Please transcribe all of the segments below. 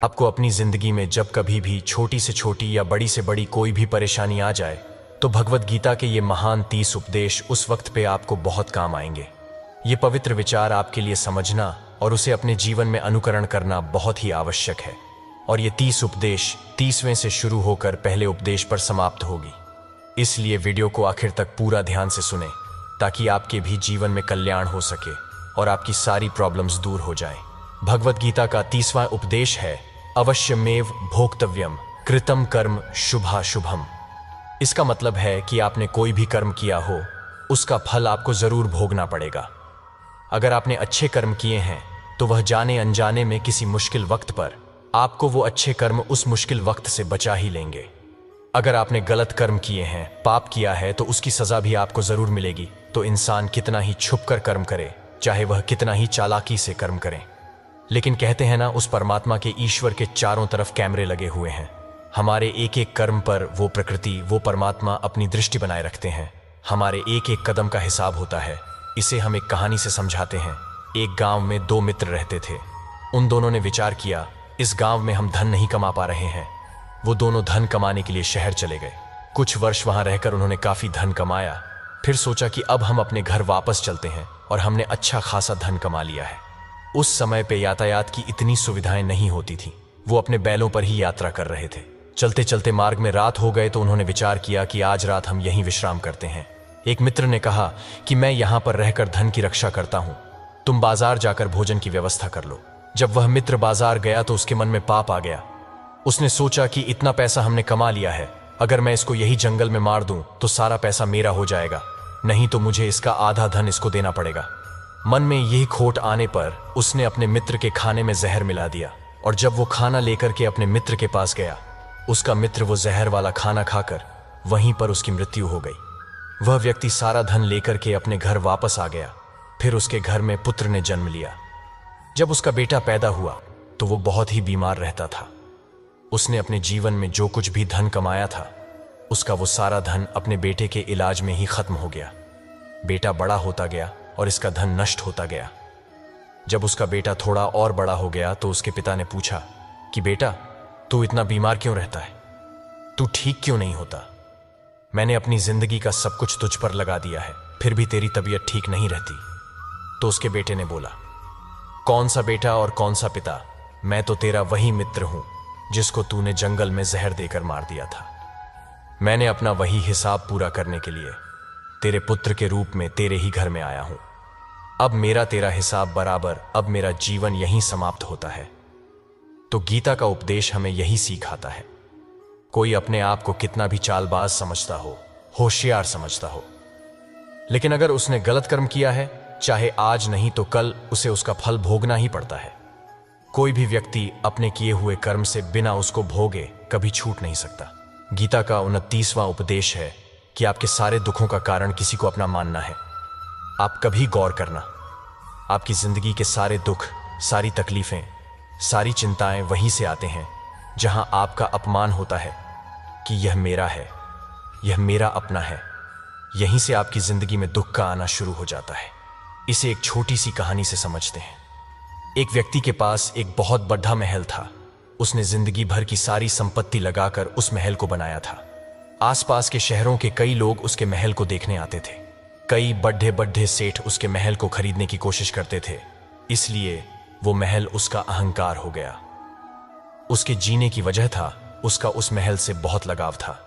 आपको अपनी जिंदगी में जब कभी भी छोटी से छोटी या बड़ी से बड़ी कोई भी परेशानी आ जाए तो भगवत गीता के ये महान 30 उपदेश उस वक्त पे आपको बहुत काम आएंगे। ये पवित्र विचार आपके लिए समझना और उसे अपने जीवन में अनुकरण करना बहुत ही आवश्यक है। और ये 30 उपदेश 30वें से शुरू होकर पहले उपदेश पर समाप्त होगी। इसलिए वीडियो को आखिर तक पूरा ध्यान से सुने ताकि आपके भी जीवन में कल्याण हो सके और आपकी सारी प्रॉब्लम्स दूर हो जाएं। भगवत गीता का 30वां उपदेश है अवश्यमेव भोक्तव्यम कृतम कर्म शुभाशुभम। इसका मतलब है कि आपने कोई भी कर्म किया हो उसका फल आपको जरूर भोगना पड़ेगा। अगर आपने अच्छे कर्म किए हैं तो वह जाने अनजाने में किसी मुश्किल वक्त पर आपको वो अच्छे कर्म उस मुश्किल वक्त से बचा ही लेंगे। अगर आपने गलत कर्म किए हैं, पाप किया है, तो उसकी सजा भी आपको जरूर मिलेगी। तो इंसान कितना ही छुपकर कर्म करे, चाहे वह कितना ही चालाकी से कर्म करें, लेकिन कहते हैं ना, उस परमात्मा के ईश्वर के चारों तरफ कैमरे लगे हुए हैं। हमारे एक एक कर्म पर वो प्रकृति, वो परमात्मा अपनी दृष्टि बनाए रखते हैं। हमारे एक एक कदम का हिसाब होता है। इसे हम एक कहानी से समझाते हैं। एक गांव में दो मित्र रहते थे। उन दोनों ने विचार किया, इस गांव में हम धन नहीं कमा पा रहे हैं। वो दोनों धन कमाने के लिए शहर चले गए। कुछ वर्ष वहां रहकर उन्होंने काफी धन कमाया। फिर सोचा कि अब हम अपने घर वापस चलते हैं और हमने अच्छा खासा धन कमा लिया है। उस समय पे यातायात की इतनी सुविधाएं नहीं होती थी। वो अपने बैलों पर ही यात्रा कर रहे थे। चलते चलते मार्ग में रात हो गए तो उन्होंने विचार किया कि आज रात हम यहीं विश्राम करते हैं। एक मित्र ने कहा कि मैं यहां पर रहकर धन की रक्षा करता हूं, तुम बाजार जाकर भोजन की व्यवस्था कर लो। जब वह मित्र बाजार गया तो उसके मन में पाप आ गया। उसने सोचा कि इतना पैसा हमने कमा लिया है, अगर मैं इसको यही जंगल में मार दूं तो सारा पैसा मेरा हो जाएगा, नहीं तो मुझे इसका आधा धन इसको देना पड़ेगा। मन में यही खोट आने पर उसने अपने मित्र के खाने में जहर मिला दिया। और जब वो खाना लेकर के अपने मित्र के पास गया, उसका मित्र वो जहर वाला खाना खाकर वहीं पर उसकी मृत्यु हो गई। वह व्यक्ति सारा धन लेकर के अपने घर वापस आ गया। फिर उसके घर में पुत्र ने जन्म लिया। जब उसका बेटा पैदा हुआ तो वो बहुत ही बीमार रहता था। उसने अपने जीवन में जो कुछ भी धन कमाया था उसका वो सारा धन अपने बेटे के इलाज में ही खत्म हो गया। बेटा बड़ा होता गया और इसका धन नष्ट होता गया। जब उसका बेटा थोड़ा और बड़ा हो गया तो उसके पिता ने पूछा कि बेटा, तू इतना बीमार क्यों रहता है? तू ठीक क्यों नहीं होता? मैंने अपनी जिंदगी का सब कुछ तुझ पर लगा दिया है, फिर भी तेरी तबीयत ठीक नहीं रहती। तो उसके बेटे ने बोला, कौन सा बेटा और कौन सा पिता? मैं तो तेरा वही मित्र हूं जिसको तूने जंगल में जहर देकर मार दिया था। मैंने अपना वही हिसाब पूरा करने के लिए तेरे पुत्र के रूप में तेरे ही घर में आया हूं। अब मेरा तेरा हिसाब बराबर, अब मेरा जीवन यहीं समाप्त होता है। तो गीता का उपदेश हमें यही सिखाता है। कोई अपने आप को कितना भी चालबाज समझता हो, होशियार समझता हो, लेकिन अगर उसने गलत कर्म किया है, चाहे आज नहीं तो कल उसे उसका फल भोगना ही पड़ता है। कोई भी व्यक्ति अपने किए हुए कर्म से बिना उसको भोगे कभी छूट नहीं सकता। गीता का 29वां उपदेश है कि आपके सारे दुखों का कारण किसी को अपना मानना है। आप कभी गौर करना, आपकी जिंदगी के सारे दुख, सारी तकलीफें, सारी चिंताएं वहीं से आते हैं जहां आपका अपमान होता है कि यह मेरा है, यह मेरा अपना है। यहीं से आपकी जिंदगी में दुख का आना शुरू हो जाता है। इसे एक छोटी सी कहानी से समझते हैं। एक व्यक्ति के पास एक बहुत बड़ा महल था। उसने जिंदगी भर की सारी संपत्ति लगाकर उस महल को बनाया था। आसपास के शहरों के कई लोग उसके महल को देखने आते थे। कई बड़े बड़े सेठ उसके महल को खरीदने की कोशिश करते थे। इसलिए वो महल उसका अहंकार हो गया। उसके जीने की वजह था उसका उस महल से बहुत लगाव था।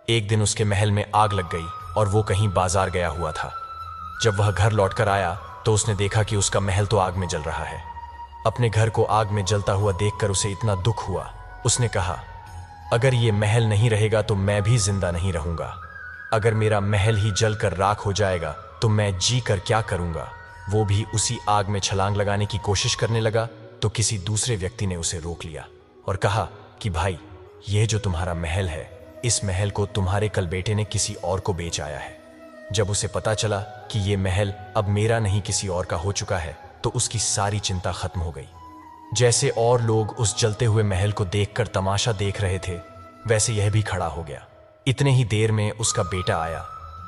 एक दिन उसके महल में आग लग गई और वो कहीं बाजार गया हुआ था। जब वह घर लौटकर आया तो उसने देखा कि उसका महल तो आग में जल रहा है। अपने घर को आग में जलता हुआ देखकर उसे इतना दुख हुआ। उसने कहा, अगर ये महल नहीं रहेगा तो मैं भी जिंदा नहीं रहूंगा। अगर मेरा महल ही जलकर राख हो जाएगा तो मैं जी कर क्या करूंगा। वो भी उसी आग में छलांग लगाने की कोशिश करने लगा तो किसी दूसरे व्यक्ति ने उसे रोक लिया और कहा कि भाई, यह जो तुम्हारा महल है, इस महल को तुम्हारे कल बेटे ने किसी और को बेच आया है। जब उसे पता चला कि ये महल अब मेरा नहीं किसी और का हो चुका है तो उसकी सारी चिंता खत्म हो गई। जैसे और लोग उस जलते हुए महल को देखकर तमाशा देख रहे थे, वैसे यह भी खड़ा हो गया। इतने ही देर में उसका बेटा आया।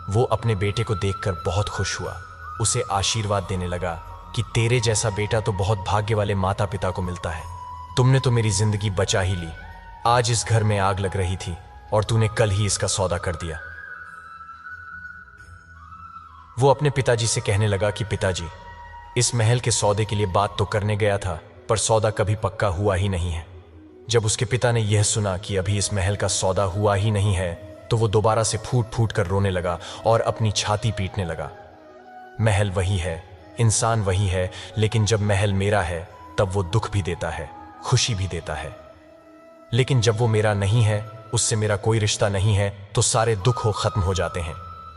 वो अपने बेटे को देखकर बहुत खुश हुआ। उसे आशीर्वाद देने लगा कि तेरे जैसा बेटा तो बहुत भाग्य वाले माता पिता को मिलता है। तुमने तो मेरी जिंदगी बचा ही ली। आज इस घर में आग लग रही थी और तूने कल ही इसका सौदा कर दिया। वो अपने पिताजी से कहने लगा कि पिताजी, इस महल के सौदे के लिए बात तो करने गया था, पर सौदा कभी पक्का हुआ ही नहीं है। जब उसके पिता ने यह सुना कि अभी इस महल का सौदा हुआ ही नहीं है, तो वो दोबारा से फूट फूट कर रोने लगा और अपनी छाती पीटने लगा। महल वही है, इंसान वही है, लेकिन जब महल मेरा है तब वो दुख भी देता है, खुशी भी देता है। लेकिन जब वो मेरा नहीं है, उससे मेरा कोई रिश्ता नहीं है, तो सारे दुख हो खत्म हो जाते हैं।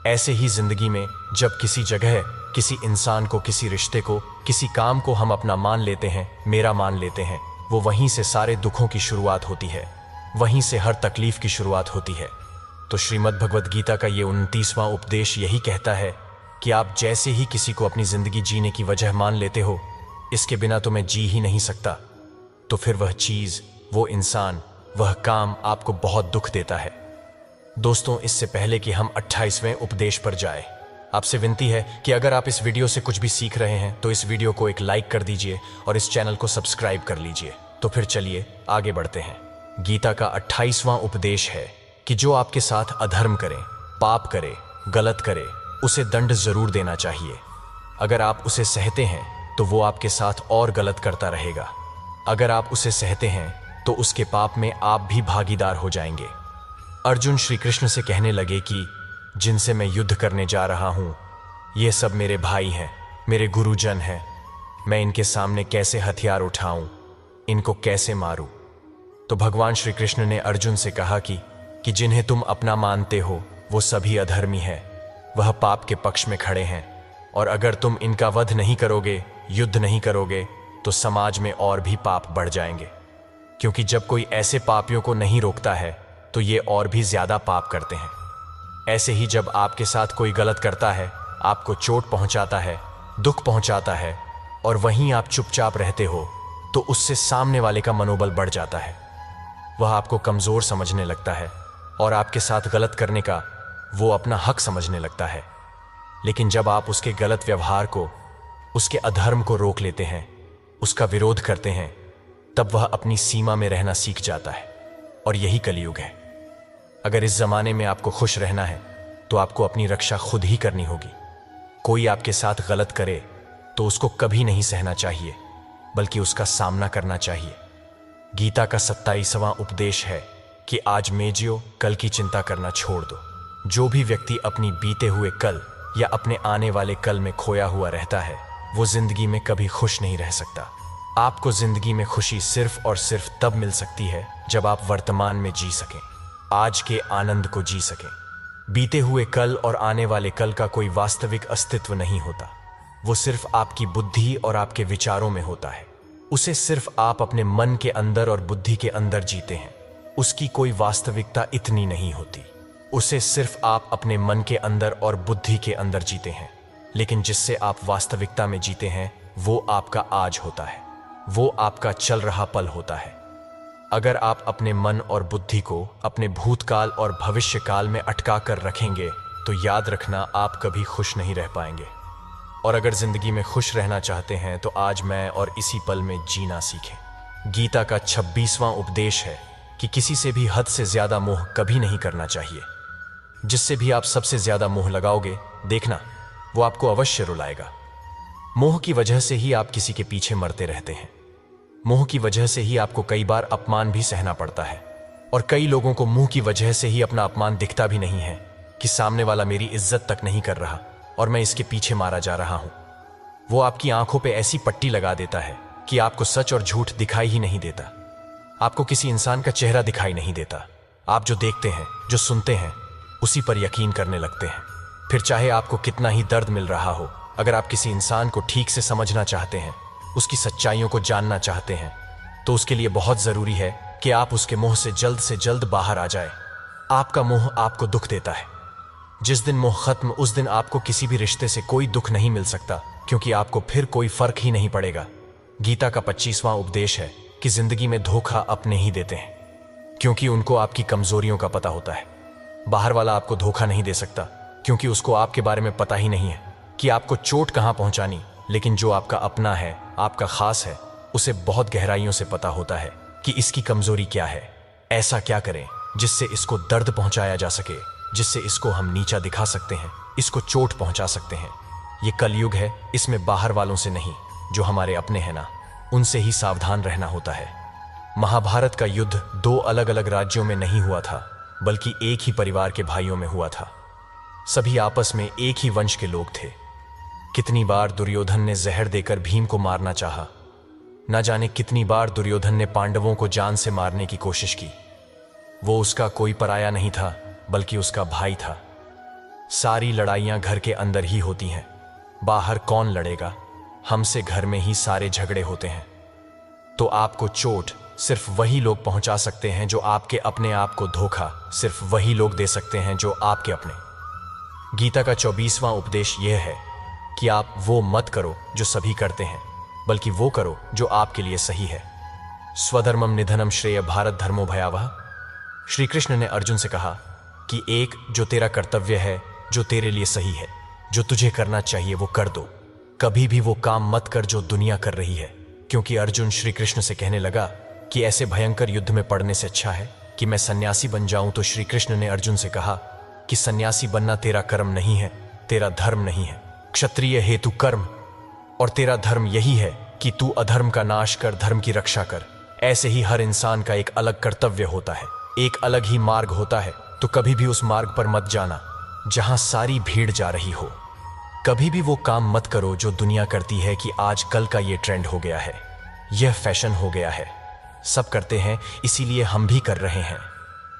ऐसे ही जिंदगी में जब किसी जगह, किसी इंसान को, किसी रिश्ते को, किसी काम को हम अपना मान लेते हैं, मेरा मान लेते हैं, वो वहीं से सारे दुखों की शुरुआत होती है, वहीं से हर तकलीफ की शुरुआत होती है। तो श्रीमद् भगवद गीता का ये 29वां उपदेश यही कहता है कि आप जैसे ही किसी को अपनी जिंदगी जीने की वजह मान लेते हो, इसके बिना तो मैं जी ही नहीं सकता, तो फिर वह चीज, वो इंसान, वह काम आपको बहुत दुख देता है। दोस्तों, इससे पहले कि हम 28वें उपदेश पर जाए, आपसे विनती है कि अगर आप इस वीडियो से कुछ भी सीख रहे हैं तो इस वीडियो को एक लाइक कर दीजिए और इस चैनल को सब्सक्राइब कर लीजिए। तो फिर चलिए आगे बढ़ते हैं। गीता का 28वां उपदेश है कि जो आपके साथ अधर्म करे, पाप करे, गलत करे, उसे दंड जरूर देना चाहिए। अगर आप उसे सहते हैं तो वो आपके साथ और गलत करता रहेगा। अगर आप उसे सहते हैं तो उसके पाप में आप भी भागीदार हो जाएंगे। अर्जुन श्री कृष्ण से कहने लगे कि जिनसे मैं युद्ध करने जा रहा हूं, ये सब मेरे भाई हैं, मेरे गुरुजन हैं। मैं इनके सामने कैसे हथियार उठाऊं, इनको कैसे मारूं? तो भगवान श्री कृष्ण ने अर्जुन से कहा कि जिन्हें तुम अपना मानते हो वो सभी अधर्मी हैं, वह पाप के पक्ष में खड़े हैं, और अगर तुम इनका वध नहीं करोगे, युद्ध नहीं करोगे, तो समाज में और भी पाप बढ़ जाएंगे। क्योंकि जब कोई ऐसे पापियों को नहीं रोकता है तो ये और भी ज्यादा पाप करते हैं। ऐसे ही जब आपके साथ कोई गलत करता है, आपको चोट पहुंचाता है, दुख पहुंचाता है, और वहीं आप चुपचाप रहते हो, तो उससे सामने वाले का मनोबल बढ़ जाता है। वह आपको कमजोर समझने लगता है और आपके साथ गलत करने का वो अपना हक समझने लगता है। लेकिन जब आप उसके गलत व्यवहार को, उसके अधर्म को रोक लेते हैं, उसका विरोध करते हैं, तब वह अपनी सीमा में रहना सीख जाता है। और यही कलयुग है। अगर इस जमाने में आपको खुश रहना है तो आपको अपनी रक्षा खुद ही करनी होगी। कोई आपके साथ गलत करे तो उसको कभी नहीं सहना चाहिए, बल्कि उसका सामना करना चाहिए। गीता का 27वां उपदेश है कि आज में जियो, कल की चिंता करना छोड़ दो। जो भी व्यक्ति अपनी बीते हुए कल या अपने आने वाले कल में खोया हुआ रहता है, वो जिंदगी में कभी खुश नहीं रह सकता। आपको जिंदगी में खुशी सिर्फ और सिर्फ तब मिल सकती है जब आप वर्तमान में जी सकें, आज के आनंद को जी सकें। बीते हुए कल और आने वाले कल का कोई वास्तविक अस्तित्व नहीं होता। वो सिर्फ आपकी बुद्धि और आपके विचारों में होता है। उसे सिर्फ आप अपने मन के अंदर और बुद्धि के अंदर जीते हैं। उसकी कोई वास्तविकता इतनी नहीं होती। उसे सिर्फ आप अपने मन के अंदर और बुद्धि के अंदर जीते हैं। लेकिन जिससे आप वास्तविकता में जीते हैं, वो आपका आज होता है, वो आपका चल रहा पल होता है। अगर आप अपने मन और बुद्धि को अपने भूतकाल और भविष्य काल में अटका कर रखेंगे, तो याद रखना आप कभी खुश नहीं रह पाएंगे। और अगर जिंदगी में खुश रहना चाहते हैं तो आज मैं और इसी पल में जीना सीखें। गीता का 26वां उपदेश है कि किसी से भी हद से ज्यादा मोह कभी नहीं करना चाहिए। जिससे भी आप सबसे ज्यादा मोह लगाओगे, देखना वो आपको अवश्य रुलाएगा। मोह की वजह से ही आप किसी के पीछे मरते रहते हैं। मोह की वजह से ही आपको कई बार अपमान भी सहना पड़ता है। और कई लोगों को मुंह की वजह से ही अपना अपमान दिखता भी नहीं है कि सामने वाला मेरी इज्जत तक नहीं कर रहा और मैं इसके पीछे मारा जा रहा हूं। वो आपकी आंखों पे ऐसी पट्टी लगा देता है कि आपको सच और झूठ दिखाई ही नहीं देता। आपको किसी इंसान का चेहरा दिखाई नहीं देता। आप जो देखते हैं, जो सुनते हैं, उसी पर यकीन करने लगते हैं। फिर चाहे आपको कितना ही दर्द मिल रहा हो, अगर आप किसी इंसान को ठीक से समझना चाहते हैं, उसकी सच्चाइयों को जानना चाहते हैं, तो उसके लिए बहुत जरूरी है कि आप उसके मोह से जल्द बाहर आ जाए। आपका मोह आपको दुख देता है। जिस दिन मोह खत्म, उस दिन आपको किसी भी रिश्ते से कोई दुख नहीं मिल सकता, क्योंकि आपको फिर कोई फर्क ही नहीं पड़ेगा। गीता का 25वां उपदेश है कि जिंदगी में धोखा अपने ही देते हैं, क्योंकि उनको आपकी कमजोरियों का पता होता है। बाहर वाला आपको धोखा नहीं दे सकता, क्योंकि उसको आपके बारे में पता ही नहीं है कि आपको चोट कहां पहुंचानी। लेकिन जो आपका अपना है, आपका खास है, उसे बहुत गहराइयों से पता होता है कि इसकी कमजोरी क्या है। ऐसा क्या करें जिससे इसको दर्द पहुंचाया जा सके, जिससे इसको हम नीचा दिखा सकते हैं, इसको चोट पहुंचा सकते हैं। ये कलयुग है, इसमें बाहर वालों से नहीं, जो हमारे अपने हैं ना, उनसे ही सावधान रहना होता है। महाभारत का युद्ध दो अलग अलग राज्यों में नहीं हुआ था, बल्कि एक ही परिवार के भाइयों में हुआ था। सभी आपस में एक ही वंश के लोग थे। कितनी बार दुर्योधन ने जहर देकर भीम को मारना चाहा, न जाने कितनी बार दुर्योधन ने पांडवों को जान से मारने की कोशिश की। वो उसका कोई पराया नहीं था, बल्कि उसका भाई था। सारी लड़ाइयां घर के अंदर ही होती हैं, बाहर कौन लड़ेगा? हमसे घर में ही सारे झगड़े होते हैं। तो आपको चोट सिर्फ वही लोग पहुंचा सकते हैं जो आपके अपने, आप को धोखा सिर्फ वही लोग दे सकते हैं जो आपके अपने। गीता का 24वां उपदेश यह है कि आप वो मत करो जो सभी करते हैं, बल्कि वो करो जो आपके लिए सही है। स्वधर्मम निधनम श्रेय भारत धर्मो भयावह। श्री कृष्ण ने अर्जुन से कहा कि एक जो तेरा कर्तव्य है, जो तेरे लिए सही है, जो तुझे करना चाहिए वो कर दो। कभी भी वो काम मत कर जो दुनिया कर रही है। क्योंकि अर्जुन श्री कृष्ण से कहने लगा कि ऐसे भयंकर युद्ध में पड़ने से अच्छा है कि मैं सन्यासी बन जाऊं, तो श्री कृष्ण ने अर्जुन से कहा कि सन्यासी बनना तेरा कर्म नहीं है, तेरा धर्म नहीं है। क्षत्रिय हेतु कर्म, और तेरा धर्म यही है कि तू अधर्म का नाश कर, धर्म की रक्षा कर। ऐसे ही हर इंसान का एक अलग कर्तव्य होता है, एक अलग ही मार्ग होता है। तो कभी भी उस मार्ग पर मत जाना जहां सारी भीड़ जा रही हो। कभी भी वो काम मत करो जो दुनिया करती है कि आज कल का ये ट्रेंड हो गया है, यह फैशन हो गया है, सब करते हैं इसीलिए हम भी कर रहे हैं।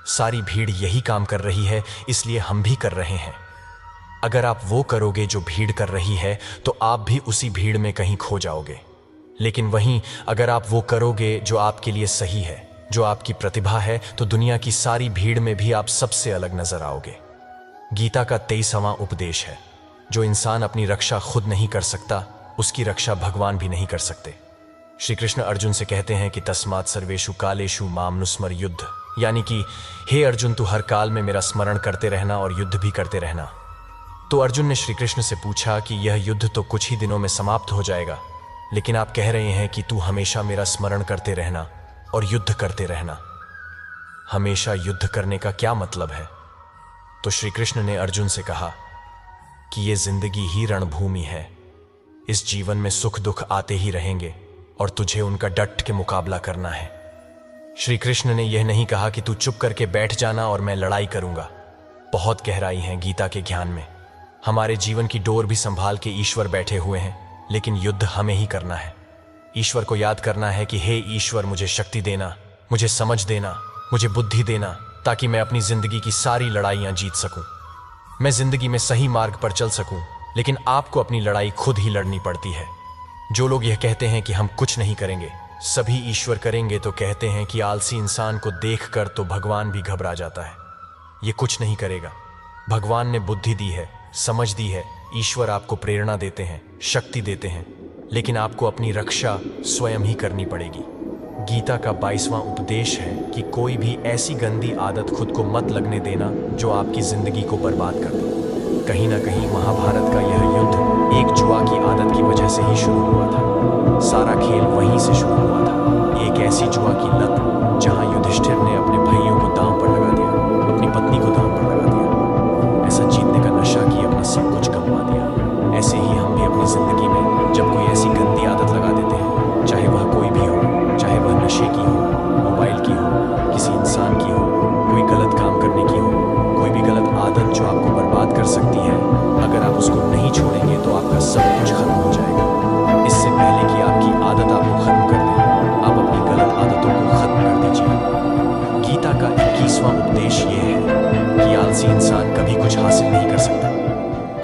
सारी भीड़ यही काम कर रही है, इसलिए हम भी कर रहे हैं। अगर आप वो करोगे जो भीड़ कर रही है, तो आप भी उसी भीड़ में कहीं खो जाओगे। लेकिन वहीं अगर आप वो करोगे जो आपके लिए सही है, जो आपकी प्रतिभा है, तो दुनिया की सारी भीड़ में भी आप सबसे अलग नजर आओगे। गीता का 23वां उपदेश है, जो इंसान अपनी रक्षा खुद नहीं कर सकता, उसकी रक्षा भगवान भी नहीं कर सकते। श्री कृष्ण अर्जुन से कहते हैं कि तस्मात् सर्वेषु कालेषु माम नुस्मर युद्ध, यानी कि हे अर्जुन, तू हर काल में मेरा स्मरण करते रहना और युद्ध भी करते रहना। तो अर्जुन ने श्री कृष्ण से पूछा कि यह युद्ध तो कुछ ही दिनों में समाप्त हो जाएगा, लेकिन आप कह रहे हैं कि तू हमेशा मेरा स्मरण करते रहना और युद्ध करते रहना। हमेशा युद्ध करने का क्या मतलब है? तो श्री कृष्ण ने अर्जुन से कहा कि ये जिंदगी ही रणभूमि है। इस जीवन में सुख दुख आते ही रहेंगे और तुझे उनका डट के मुकाबला करना है। श्री कृष्ण ने यह नहीं कहा कि तू चुप करके बैठ जाना और मैं लड़ाई करूंगा। बहुत गहराई है गीता के ज्ञान में। हमारे जीवन की डोर भी संभाल के ईश्वर बैठे हुए हैं, लेकिन युद्ध हमें ही करना है। ईश्वर को याद करना है कि हे ईश्वर, मुझे शक्ति देना, मुझे समझ देना, मुझे बुद्धि देना, ताकि मैं अपनी जिंदगी की सारी लड़ाइयां जीत सकूं। मैं जिंदगी में सही मार्ग पर चल सकूं, लेकिन आपको अपनी लड़ाई खुद ही लड़नी पड़ती है। जो लोग यह कहते हैं कि हम कुछ नहीं करेंगे, सभी ईश्वर करेंगे, तो कहते हैं कि आलसी इंसान को देखकर तो भगवान भी घबरा जाता है। ये कुछ नहीं करेगा। भगवान ने बुद्धि दी है, समझ दी है, ईश्वर आपको प्रेरणा देते हैं, शक्ति देते हैं, लेकिन आपको अपनी रक्षा स्वयं ही करनी पड़ेगी। गीता का 22वां उपदेश है कि कोई भी ऐसी गंदी आदत खुद को मत लगने देना जो आपकी जिंदगी को बर्बाद कर दे। कहीं ना कहीं महाभारत का यह युद्ध एक जुआ की आदत की वजह से ही शुरू हुआ था। सारा खेल वहीं से शुरू हुआ था, एक ऐसी जुआ की लत जहां युधिष्ठिर ने अपने भाइयों को दांव पर लगा दिया, अपनी पत्नी को दांव पर लगा दिया, ऐसा जीतने का नशा कि अपना सब कुछ गंवा दिया। ऐसे ही हम भी अपनी जिंदगी में जब कोई ऐसी गंदी आदत लगा देते हैं, चाहे वह कोई भी हो, चाहे वह नशे की हो, मोबाइल की हो, किसी इंसान की हो, कोई गलत काम करने की हो, कोई भी गलत आदत जो आपको बर्बाद कर सकती है, अगर आप उसको नहीं छोड़ेंगे तो आपका सब कुछ खत्म हो जाएगा। इससे पहले कि आपकी आदत आपको खत्म कर दे, आप अपनी गलत आदतों को खत्म कर दीजिए। गीता का 21वां उपदेश ये है कि आलसी इंसान कभी कुछ हासिल नहीं कर सकता।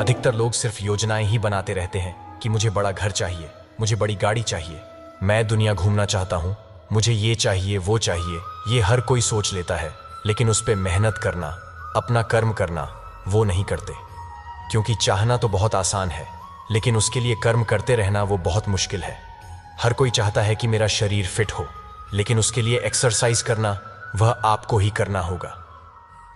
अधिकतर लोग सिर्फ योजनाएं ही बनाते रहते हैं कि मुझे बड़ा घर चाहिए, मुझे बड़ी गाड़ी चाहिए, मैं दुनिया घूमना चाहता हूं, मुझे ये चाहिए वो चाहिए। ये हर कोई सोच लेता है, लेकिन उस पर मेहनत करना, अपना कर्म करना, वो नहीं करते। क्योंकि चाहना तो बहुत आसान है, लेकिन उसके लिए कर्म करते रहना वो बहुत मुश्किल है। हर कोई चाहता है कि मेरा शरीर फिट हो, लेकिन उसके लिए एक्सरसाइज करना वह आपको ही करना होगा।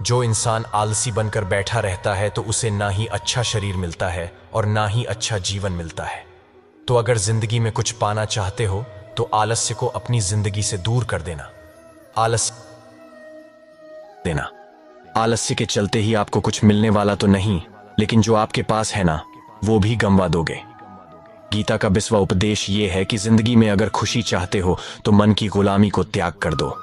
जो इंसान आलसी बनकर बैठा रहता है तो उसे ना ही अच्छा शरीर मिलता है और ना ही अच्छा जीवन मिलता है। तो अगर जिंदगी में कुछ पाना चाहते हो तो आलस्य को अपनी जिंदगी से दूर कर देना। आलस्य के चलते ही आपको कुछ मिलने वाला तो नहीं, लेकिन जो आपके पास है ना, वो भी गंवा दोगे। गीता का 20वां उपदेश ये है कि जिंदगी में अगर खुशी चाहते हो तो मन की गुलामी को त्याग कर दो।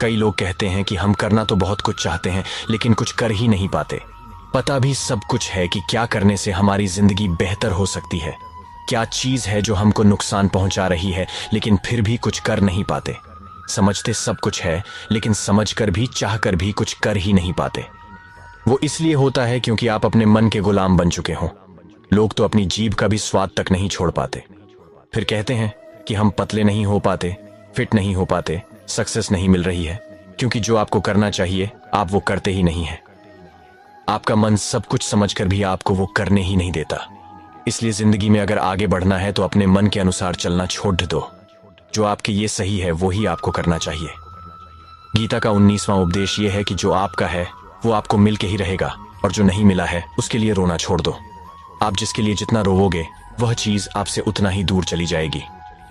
कई लोग कहते हैं कि हम करना तो बहुत कुछ चाहते हैं, लेकिन कुछ कर ही नहीं पाते। पता भी सब कुछ है कि क्या करने से हमारी जिंदगी बेहतर हो सकती है, क्या चीज है जो हमको नुकसान पहुंचा रही है, लेकिन फिर भी कुछ कर नहीं पाते। समझते सब कुछ है, लेकिन समझकर भी चाहकर भी कुछ कर ही नहीं पाते। वो इसलिए होता है क्योंकि आप अपने मन के गुलाम बन चुके हों। लोग तो अपनी जीभ का भी स्वाद तक नहीं छोड़ पाते। फिर कहते हैं कि हम पतले नहीं हो पाते, फिट नहीं हो पाते, सक्सेस नहीं मिल रही है, क्योंकि जो आपको करना चाहिए आप वो करते ही नहीं है। आपका मन सब कुछ समझकर भी आपको वो करने ही नहीं देता। इसलिए जिंदगी में अगर आगे बढ़ना है तो अपने मन के अनुसार चलना छोड़ दो। जो आपके ये सही है वो ही आपको करना चाहिए। गीता का 19वां उपदेश ये है कि जो आपका है वो आपको मिल के ही रहेगा, और जो नहीं मिला है उसके लिए रोना छोड़ दो। आप जिसके लिए जितना रोवोगे वह चीज आपसे उतना ही दूर चली जाएगी,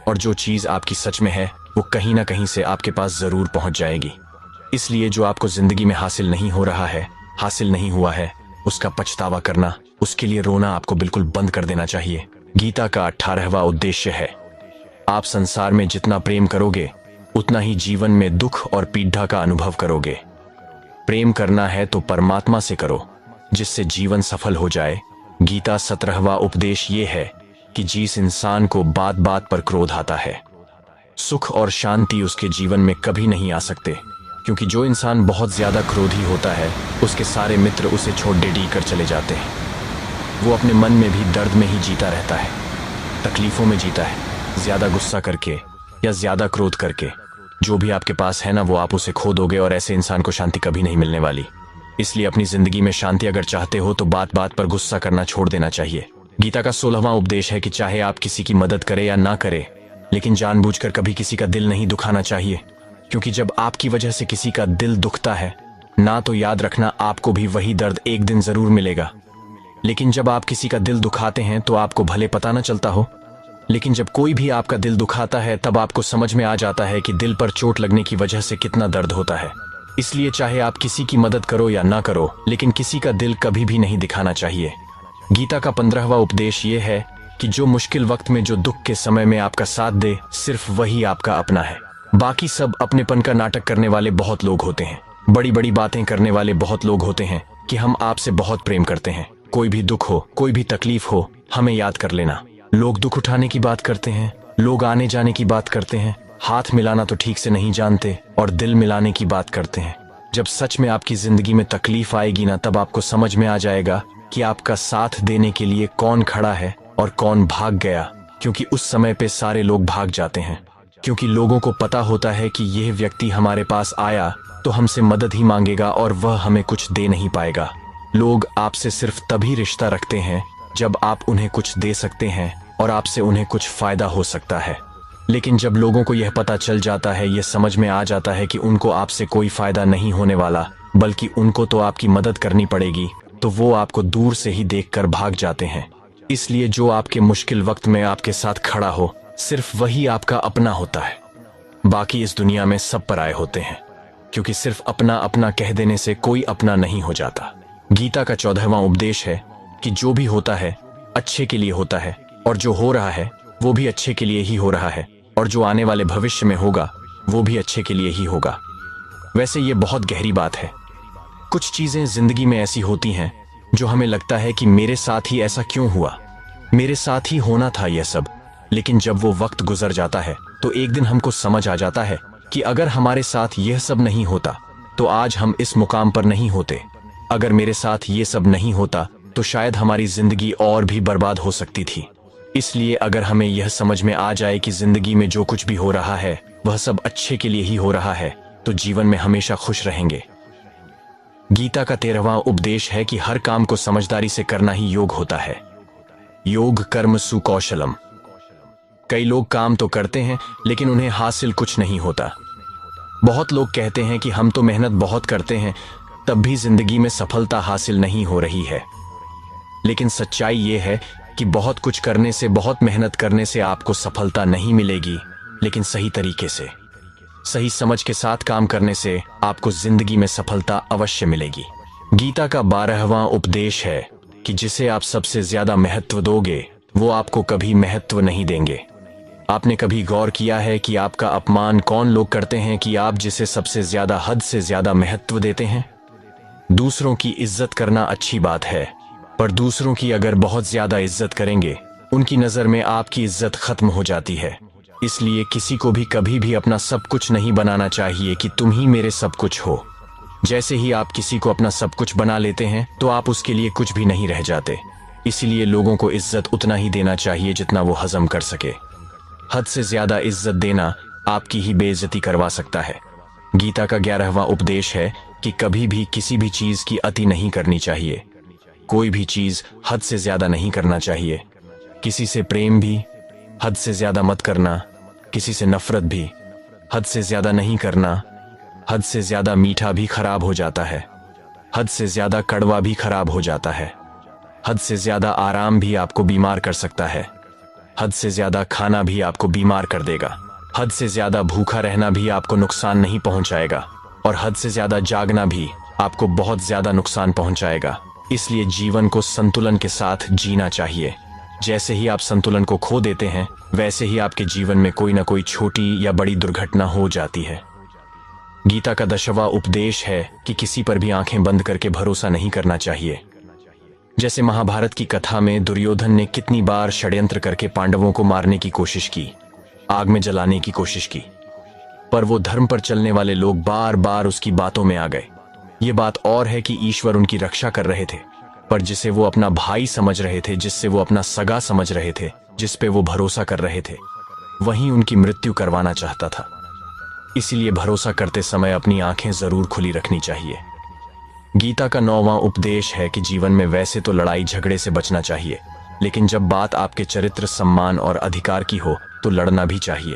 और जो चीज आपकी सच में है वो कहीं ना कहीं से आपके पास जरूर पहुंच जाएगी। इसलिए जो आपको जिंदगी में हासिल नहीं हो रहा है, हासिल नहीं हुआ है, उसका पछतावा करना, उसके लिए रोना आपको बिल्कुल बंद कर देना चाहिए। गीता का 18वां उद्देश्य है, आप संसार में जितना प्रेम करोगे उतना ही जीवन में दुख और पीड़ा का अनुभव करोगे। प्रेम करना है तो परमात्मा से करो, जिससे जीवन सफल हो जाए। गीता 17वां उपदेश ये है कि जिस इंसान को बात बात पर क्रोध आता है, सुख और शांति उसके जीवन में कभी नहीं आ सकते, क्योंकि जो इंसान बहुत ज्यादा क्रोधी होता है उसके सारे मित्र उसे छोड़ डेडी कर चले जाते हैं। वो अपने मन में भी दर्द में ही जीता रहता है, तकलीफों में जीता है, ज्यादा गुस्सा करके या ज्यादा क्रोध करके। जो भी आपके पास है ना, वो आप उसे खो दोगे, और ऐसे इंसान को शांति कभी नहीं मिलने वाली। इसलिए अपनी जिंदगी में शांति अगर चाहते हो तो बात बात पर गुस्सा करना छोड़ देना चाहिए। गीता का 16वां उपदेश है कि चाहे आप किसी की मदद करें या ना करें, लेकिन जानबूझकर कभी किसी का दिल नहीं दुखाना चाहिए, क्योंकि जब आपकी वजह से किसी का दिल दुखता है ना, तो याद रखना आपको भी वही दर्द एक दिन जरूर मिलेगा। लेकिन जब आप किसी का दिल दुखाते हैं तो आपको भले पता ना चलता हो, लेकिन जब कोई भी आपका दिल दुखाता है तब आपको समझ में आ जाता है कि दिल पर चोट लगने की वजह से कितना दर्द होता है। इसलिए चाहे आप किसी की मदद करो या ना करो, लेकिन किसी का दिल कभी भी नहीं दिखाना चाहिए। गीता का 15वां उपदेश ये है कि जो मुश्किल वक्त में, जो दुख के समय में आपका साथ दे, सिर्फ वही आपका अपना है। बाकी सब अपनेपन का नाटक करने वाले बहुत लोग होते हैं, बड़ी बड़ी बातें करने वाले बहुत लोग होते हैं कि हम आपसे बहुत प्रेम करते हैं। कोई भी दुख हो, कोई भी तकलीफ हो, हमें याद कर लेना। लोग दुख उठाने की बात करते हैं, लोग आने जाने की बात करते हैं, हाथ मिलाना तो ठीक से नहीं जानते, और दिल मिलाने की बात करते हैं। जब सच में आपकी जिंदगी में तकलीफ आएगी ना, तब आपको समझ में आ जाएगा कि आपका साथ देने के लिए कौन खड़ा है और कौन भाग गया, क्योंकि उस समय पे सारे लोग भाग जाते हैं, क्योंकि लोगों को पता होता है कि यह व्यक्ति हमारे पास आया तो हमसे मदद ही मांगेगा और वह हमें कुछ दे नहीं पाएगा। लोग आपसे सिर्फ तभी रिश्ता रखते हैं जब आप उन्हें कुछ दे सकते हैं और आपसे उन्हें कुछ फायदा हो सकता है। लेकिन जब लोगों को यह पता चल जाता है, यह समझ में आ जाता है कि उनको आपसे कोई फायदा नहीं होने वाला, बल्कि उनको तो आपकी मदद करनी पड़ेगी, तो वो आपको दूर से ही देखकर भाग जाते हैं। इसलिए जो आपके मुश्किल वक्त में आपके साथ खड़ा हो, सिर्फ वही आपका अपना होता है। बाकी इस दुनिया में सब पराये होते हैं, क्योंकि सिर्फ अपना अपना कह देने से कोई अपना नहीं हो जाता। गीता का 14वां उपदेश है कि जो भी होता है अच्छे के लिए होता है, और जो हो रहा है वो भी अच्छे के लिए ही हो रहा है, और जो आने वाले भविष्य में होगा वो भी अच्छे के लिए ही होगा। वैसे ये बहुत गहरी बात है। कुछ चीजें जिंदगी में ऐसी होती हैं जो हमें लगता है कि मेरे साथ ही ऐसा क्यों हुआ, मेरे साथ ही होना था यह सब। लेकिन जब वो वक्त गुजर जाता है तो एक दिन हमको समझ आ जाता है कि अगर हमारे साथ यह सब नहीं होता तो आज हम इस मुकाम पर नहीं होते। अगर मेरे साथ ये सब नहीं होता तो शायद हमारी जिंदगी और भी बर्बाद हो सकती थी। इसलिए अगर हमें यह समझ में आ जाए कि जिंदगी में जो कुछ भी हो रहा है वह सब अच्छे के लिए ही हो रहा है, तो जीवन में हमेशा खुश रहेंगे। गीता का 13वां उपदेश है कि हर काम को समझदारी से करना ही योग होता है। योग कर्म सुकौशलम। कई लोग काम तो करते हैं लेकिन उन्हें हासिल कुछ नहीं होता। बहुत लोग कहते हैं कि हम तो मेहनत बहुत करते हैं, तब भी जिंदगी में सफलता हासिल नहीं हो रही है। लेकिन सच्चाई यह है कि बहुत कुछ करने से, बहुत मेहनत करने से आपको सफलता नहीं मिलेगी। लेकिन सही तरीके से, सही समझ के साथ काम करने से आपको जिंदगी में सफलता अवश्य मिलेगी। गीता का 12वां उपदेश है कि जिसे आप सबसे ज्यादा महत्व दोगे वो आपको कभी महत्व नहीं देंगे। आपने कभी गौर किया है कि आपका अपमान कौन लोग करते हैं कि आप जिसे सबसे ज्यादा हद से ज्यादा महत्व देते हैं? दूसरों की इज्जत करना अच्छी बात है, पर दूसरों की अगर बहुत ज्यादा इज्जत करेंगे उनकी नजर में आपकी इज्जत खत्म हो जाती है। इसलिए किसी को भी कभी भी अपना सब कुछ नहीं बनाना चाहिए कि तुम ही मेरे सब कुछ हो। जैसे ही आप किसी को अपना सब कुछ बना लेते हैं तो आप उसके लिए कुछ भी नहीं रह जाते। इसलिए लोगों को इज्जत उतना ही देना चाहिए जितना वो हजम कर सके। हद से ज्यादा इज्जत देना आपकी ही बेइज्जती करवा सकता है। गीता का 11वां उपदेश है कि कभी भी किसी भी चीज की अति नहीं करनी चाहिए। कोई भी चीज हद से ज्यादा नहीं करना चाहिए। किसी से प्रेम भी हद से ज्यादा मत करना, किसी से नफरत भी हद से ज्यादा नहीं करना। हद से ज्यादा मीठा भी खराब हो जाता है, हद से ज्यादा कड़वा भी खराब हो जाता है। हद से ज्यादा आराम भी आपको बीमार कर सकता है, हद से ज्यादा खाना भी आपको बीमार कर देगा। हद से ज्यादा भूखा रहना भी आपको नुकसान नहीं पहुंचाएगा, और हद से ज्यादा जागना भी आपको बहुत ज्यादा नुकसान पहुंचाएगा। इसलिए जीवन को संतुलन के साथ जीना चाहिए। जैसे ही आप संतुलन को खो देते हैं वैसे ही आपके जीवन में कोई ना कोई छोटी या बड़ी दुर्घटना हो जाती है। गीता का 10वां उपदेश है कि किसी पर भी आंखें बंद करके भरोसा नहीं करना चाहिए। जैसे महाभारत की कथा में दुर्योधन ने कितनी बार षड्यंत्र करके पांडवों को मारने की कोशिश की, आग में जलाने की कोशिश की, पर वो धर्म पर चलने वाले लोग बार बार उसकी बातों में आ गए। ये बात और है कि ईश्वर उनकी रक्षा कर रहे थे, पर जिसे वो अपना भाई समझ रहे थे, जिससे वो अपना सगा समझ रहे थे, जिस पे वो भरोसा कर रहे थे, वहीं उनकी मृत्यु करवाना चाहता था। इसीलिए भरोसा करते समय अपनी आंखें जरूर खुली रखनी चाहिए। गीता का 9वां उपदेश है कि जीवन में वैसे तो लड़ाई झगड़े से बचना चाहिए, लेकिन जब बात आपके चरित्र, सम्मान और अधिकार की हो तो लड़ना भी चाहिए।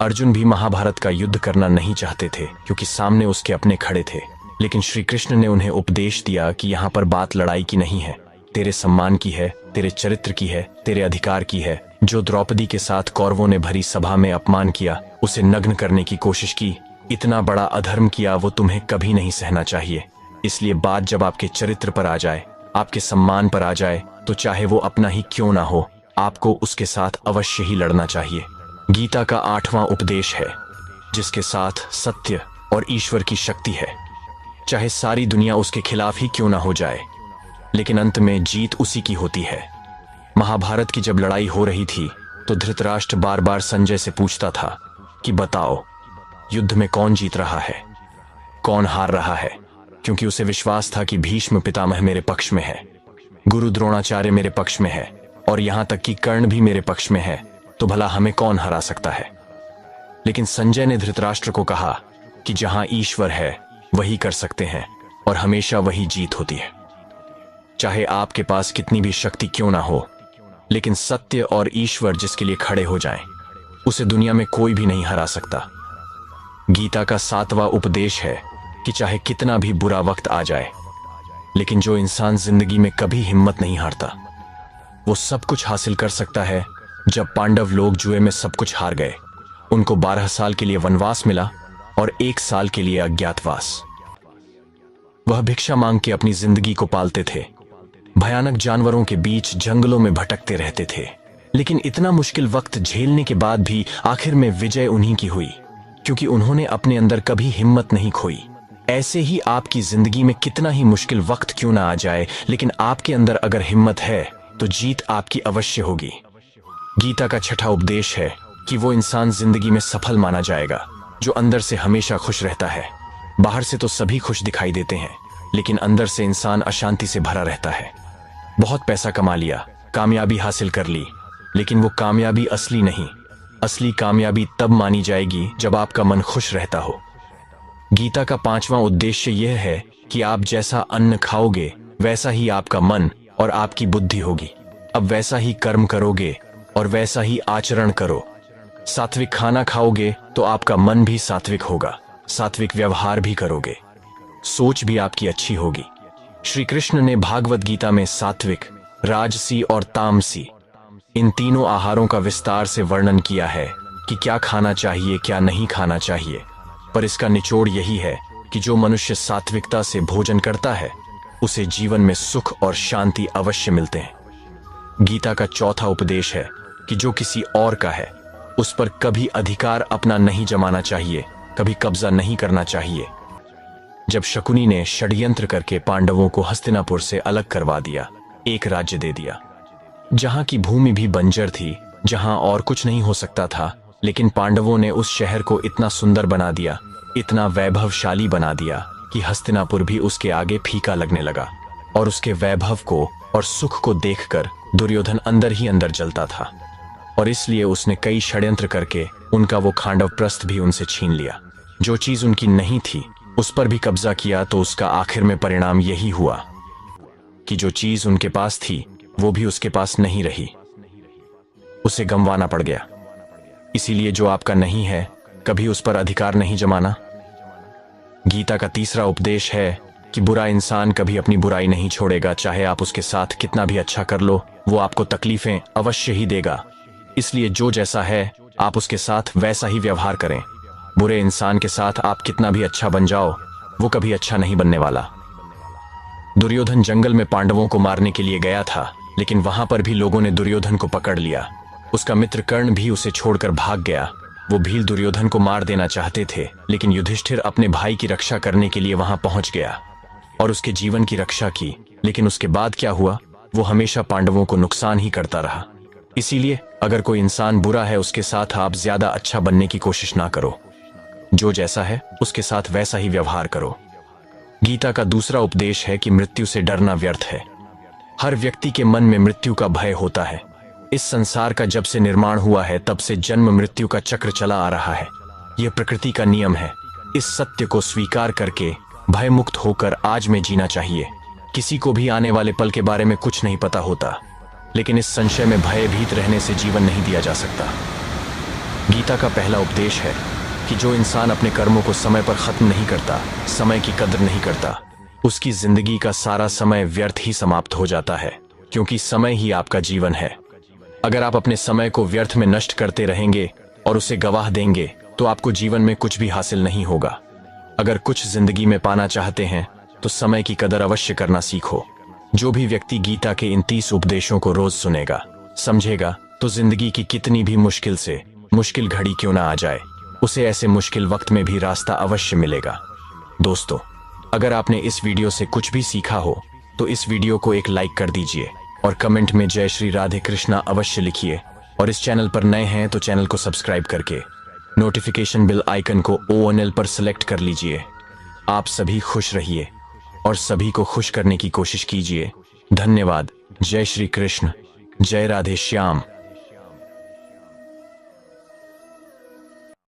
अर्जुन भी महाभारत का युद्ध करना नहीं चाहते थे क्योंकि सामने उसके अपने खड़े थे, लेकिन श्री कृष्ण ने उन्हें उपदेश दिया कि यहाँ पर बात लड़ाई की नहीं है, तेरे सम्मान की है, तेरे चरित्र की है, तेरे अधिकार की है। जो द्रौपदी के साथ कौरवों ने भरी सभा में अपमान किया, उसे नग्न करने की कोशिश की, इतना बड़ा अधर्म किया, वो तुम्हें कभी नहीं सहना चाहिए। इसलिए बात जब आपके चरित्र पर आ जाए, आपके सम्मान पर आ जाए, तो चाहे वो अपना ही क्यों ना हो, आपको उसके साथ अवश्य ही लड़ना चाहिए। गीता का 8वां उपदेश है जिसके साथ सत्य और ईश्वर की शक्ति है। चाहे सारी दुनिया उसके खिलाफ ही क्यों ना हो जाए, लेकिन अंत में जीत उसी की होती है। महाभारत की जब लड़ाई हो रही थी तो धृतराष्ट्र बार बार संजय से पूछता था कि बताओ, युद्ध में कौन जीत रहा है, कौन हार रहा है, क्योंकि उसे विश्वास था कि भीष्म पितामह मेरे पक्ष में है, गुरु द्रोणाचार्य मेरे पक्ष में है, और यहां तक कि कर्ण भी मेरे पक्ष में है, तो भला हमें कौन हरा सकता है। लेकिन संजय ने धृतराष्ट्र को कहा कि जहां ईश्वर है वही कर सकते हैं, और हमेशा वही जीत होती है। चाहे आपके पास कितनी भी शक्ति क्यों ना हो, लेकिन सत्य और ईश्वर जिसके लिए खड़े हो जाएं, उसे दुनिया में कोई भी नहीं हरा सकता। गीता का 7वां उपदेश है कि चाहे कितना भी बुरा वक्त आ जाए, लेकिन जो इंसान जिंदगी में कभी हिम्मत नहीं हारता, वो सब कुछ हासिल कर सकता है। जब पांडव लोग जुए में सब कुछ हार गए, उनको 12 साल के लिए वनवास मिला और 1 साल के लिए अज्ञातवास। वह भिक्षा मांग के अपनी जिंदगी को पालते थे, भयानक जानवरों के बीच जंगलों में भटकते रहते थे, लेकिन इतना मुश्किल वक्त झेलने के बाद भी आखिर में विजय उन्हीं की हुई, क्योंकि उन्होंने अपने अंदर कभी हिम्मत नहीं खोई। ऐसे ही आपकी जिंदगी में कितना ही मुश्किल वक्त क्यों ना आ जाए, लेकिन आपके अंदर अगर हिम्मत है तो जीत आपकी अवश्य होगी। गीता का 6वां उपदेश है कि वो इंसान जिंदगी में सफल माना जाएगा जो अंदर से हमेशा खुश रहता है। बाहर से तो सभी खुश दिखाई देते हैं, लेकिन अंदर से इंसान अशांति से भरा रहता है। बहुत पैसा कमा लिया, कामयाबी हासिल कर ली, लेकिन वो कामयाबी असली नहीं। असली कामयाबी तब मानी जाएगी जब आपका मन खुश रहता हो। गीता का 5वां उद्देश्य यह है कि आप जैसा अन्न खाओगे वैसा ही आपका मन और आपकी बुद्धि होगी। अब वैसा ही कर्म करोगे और वैसा ही आचरण करो। सात्विक खाना खाओगे तो आपका मन भी सात्विक होगा, सात्विक व्यवहार भी करोगे, सोच भी आपकी अच्छी होगी। श्री कृष्ण ने भागवत गीता में सात्विक, राजसी और तामसी इन तीनों आहारों का विस्तार से वर्णन किया है कि क्या खाना चाहिए क्या नहीं खाना चाहिए, पर इसका निचोड़ यही है कि जो मनुष्य सात्विकता से भोजन करता है उसे जीवन में सुख और शांति अवश्य मिलते हैं। गीता का चौथा उपदेश है कि जो किसी और का है उस पर कभी अधिकार अपना नहीं जमाना चाहिए, कभी कब्जा नहीं करना चाहिए। जब शकुनी ने षड्यंत्र करके पांडवों को हस्तिनापुर से अलग करवा दिया, एक राज्य दे दिया जहां की भूमि भी बंजर थी, जहां और कुछ नहीं हो सकता था, लेकिन पांडवों ने उस शहर को इतना सुंदर बना दिया, इतना वैभवशाली बना दिया कि हस्तिनापुर भी उसके आगे फीका लगने लगा। और उसके वैभव को और सुख को देखकर दुर्योधन अंदर ही अंदर जलता था, और इसलिए उसने कई षड्यंत्र करके उनका वो खांडव प्रस्थ भी उनसे छीन लिया। जो चीज उनकी नहीं थी उस पर भी कब्जा किया, तो उसका आखिर में परिणाम यही हुआ कि जो चीज उनके पास थी वो भी उसके पास नहीं रही, उसे गंवाना पड़ गया। इसीलिए जो आपका नहीं है कभी उस पर अधिकार नहीं जमाना। गीता का तीसरा उपदेश है कि बुरा इंसान कभी अपनी बुराई नहीं छोड़ेगा, चाहे आप उसके साथ कितना भी अच्छा कर लो, वो आपको तकलीफें अवश्य ही देगा। इसलिए जो जैसा है आप उसके साथ वैसा ही व्यवहार करें। बुरे इंसान के साथ आप कितना भी अच्छा बन जाओ, वो कभी अच्छा नहीं बनने वाला। दुर्योधन जंगल में पांडवों को मारने के लिए गया था, लेकिन वहां पर भी लोगों ने दुर्योधन को पकड़ लिया। उसका मित्र कर्ण भी उसे छोड़कर भाग गया। वो भील दुर्योधन को मार देना चाहते थे, लेकिन युधिष्ठिर अपने भाई की रक्षा करने के लिए वहां पहुंच गया और उसके जीवन की रक्षा की। लेकिन उसके बाद क्या हुआ, वो हमेशा पांडवों को नुकसान ही करता रहा। इसीलिए अगर कोई इंसान बुरा है उसके साथ आप ज्यादा अच्छा बनने की कोशिश ना करो। जो जैसा है उसके साथ वैसा ही व्यवहार करो। गीता का दूसरा उपदेश है कि मृत्यु से डरना व्यर्थ है। हर व्यक्ति के मन में मृत्यु का भय होता है। इस संसार का जब से निर्माण हुआ है तब से जन्म मृत्यु का चक्र चला आ रहा है। यह प्रकृति का नियम है। इस सत्य को स्वीकार करके भय मुक्त होकर आज में जीना चाहिए। किसी को भी आने वाले पल के बारे में कुछ नहीं पता होता, लेकिन इस संशय में भयभीत रहने से जीवन नहीं दिया जा सकता। गीता का पहला उपदेश है कि जो इंसान अपने कर्मों को समय पर खत्म नहीं करता, समय की कदर नहीं करता, उसकी जिंदगी का सारा समय व्यर्थ ही समाप्त हो जाता है, क्योंकि समय ही आपका जीवन है। अगर आप अपने समय को व्यर्थ में नष्ट करते रहेंगे और उसे गवाह देंगे तो आपको जीवन में कुछ भी हासिल नहीं होगा। अगर कुछ जिंदगी में पाना चाहते हैं तो समय की कदर अवश्य करना सीखो। जो भी व्यक्ति गीता के इन 30 उपदेशों को रोज सुनेगा, समझेगा, तो जिंदगी की कितनी भी मुश्किल से मुश्किल घड़ी क्यों ना आ जाए, उसे ऐसे मुश्किल वक्त में भी रास्ता अवश्य मिलेगा। दोस्तों, अगर आपने इस वीडियो से कुछ भी सीखा हो तो इस वीडियो को एक लाइक कर दीजिए और कमेंट में जय श्री राधे कृष्णा अवश्य लिखिए। और इस चैनल पर नए हैं तो चैनल को सब्सक्राइब करके नोटिफिकेशन बेल आइकन को ONL पर सिलेक्ट कर लीजिए। आप सभी खुश रहिए और सभी को खुश करने की कोशिश कीजिए। धन्यवाद। जय श्री कृष्ण, जय राधे श्याम।